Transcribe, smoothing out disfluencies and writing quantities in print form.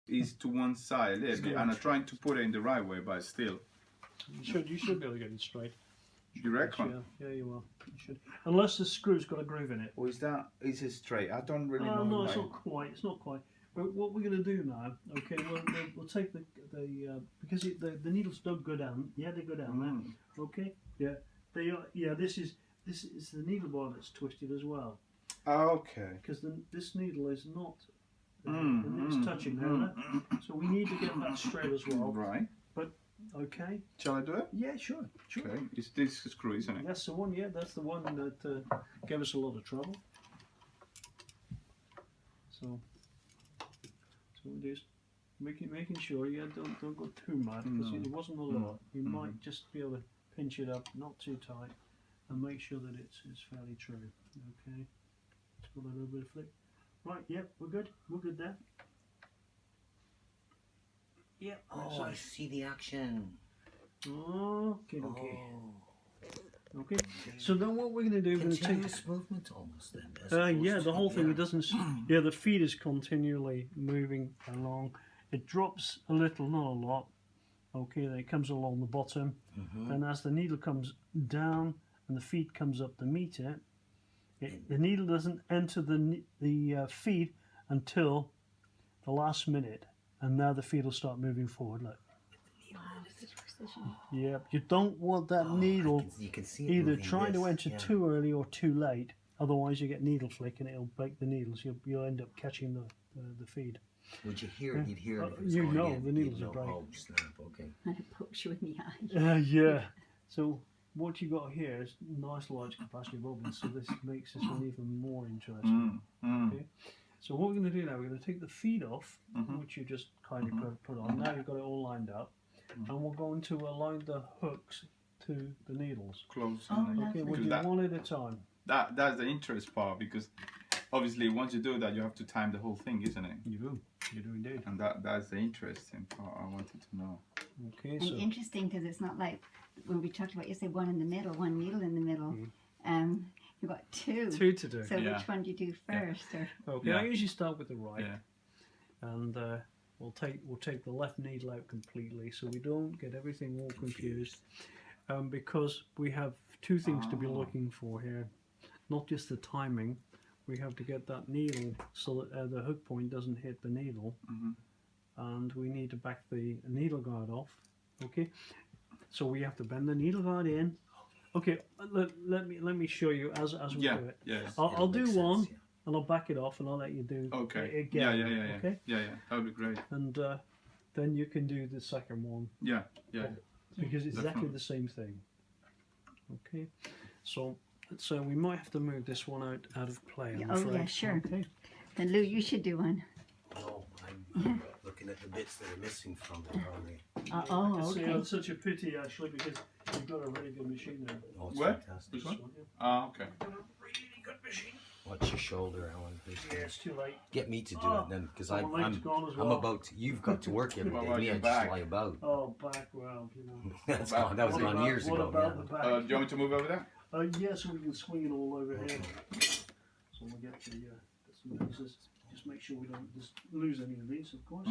is to one side a little bit, and I'm trying to put it in the right way, but still. You should be able to get it straight. You reckon? Yeah, you will. You should. Unless the screw's got a groove in it. Or is it straight? I don't really know. No, it's not quite. It's not quite. But what we're going to do now, okay? We'll take the because the needles don't go down. Yeah, they go down there. Okay. Yeah, they are. Yeah, this is the needle bar that's twisted as well. Okay. Because this needle is not. It's touching there. So we need to get that straight as well. Right. But okay. Shall I do it? Yeah, sure. Okay. It's this screw, isn't it? That's the one. Yeah, that's the one that gave us a lot of trouble. So we do is making sure don't go too mad, because it wasn't a lot. You might just be able to pinch it up, not too tight, and make sure that it's fairly true. Okay. Just got a little bit of flick. Right. Yep. We're good. We're good there. Yep. Oh, I see the action. Okay. Okay. Okay. So then what we're going to do, we're going to take Continuous movement almost then. yeah, the whole thing, it doesn't, yeah, the feed is continually moving along. It drops a little, not a lot. Okay, then it comes along the bottom. And as the needle comes down and the feed comes up to meet it, the needle doesn't enter the feed until the last minute. And now the feed will start moving forward. Look. Yeah, you don't want that needle you can see either trying to enter too early or too late. Otherwise, you get needle flick and it'll break the needles. You'll end up catching the feed. Would you hear it? You'd hear it. If it was You going know in. the needles You'd are breaking. Oh, snap, okay. And it pokes you in the eye. Yeah. So what you got here is nice large capacity bobbins. So this makes this one even more interesting. Okay. So what we're going to do now, we're going to take the feed off, which you just kindly put on. Now you've got it all lined up. And we're going to align the hooks to the needles. Close. Okay, we'll do one at a time. That's the interest part, because obviously once you do that, you have to time the whole thing, isn't it? You do indeed. And that's the interesting part I wanted to know. Okay, And so interesting, because it's not like when we talked about, you say one in the middle, one needle in the middle. You've got two. two to do. So which one do you do first? Or? Okay, I usually start with the right, Yeah. and we'll take the left needle out completely, so we don't get everything all confused. Because we have two things to be looking for here, not just the timing. We have to get that needle so that the hook point doesn't hit the needle, and we need to back the needle guard off. Okay, so we have to bend the needle guard in. Okay, let me show you as we do it. Yeah. I'll do one, and I'll back it off, and I'll let you do it again. Yeah. Okay? Yeah. That would be great. And then you can do the second one. Yeah. Because it's exactly the same thing. Okay, so we might have to move this one out of play. I'm afraid. Yeah, sure. Okay. Then Lou, you should do one. No, I'm looking at the bits that are missing from it. See, Okay. it's such a pity actually, because you've got a really good machine there. Oh, it's What? fantastic. This one? Yeah. Okay. Really good machine. Watch your shoulder, Alan. Please. Yeah, it's too late. Get me to do it then, because my leg's gone as well. I'm about to. You've got to work every What day. about Me, your I just back? lie about. Oh, back, well, you know. That's gone. That was What gone about- years what ago. about Yeah. the back? Do you want me to move over there? Yeah, so we can swing it all over here. So we'll get some pieces. Just make sure we don't just lose any of these, of course.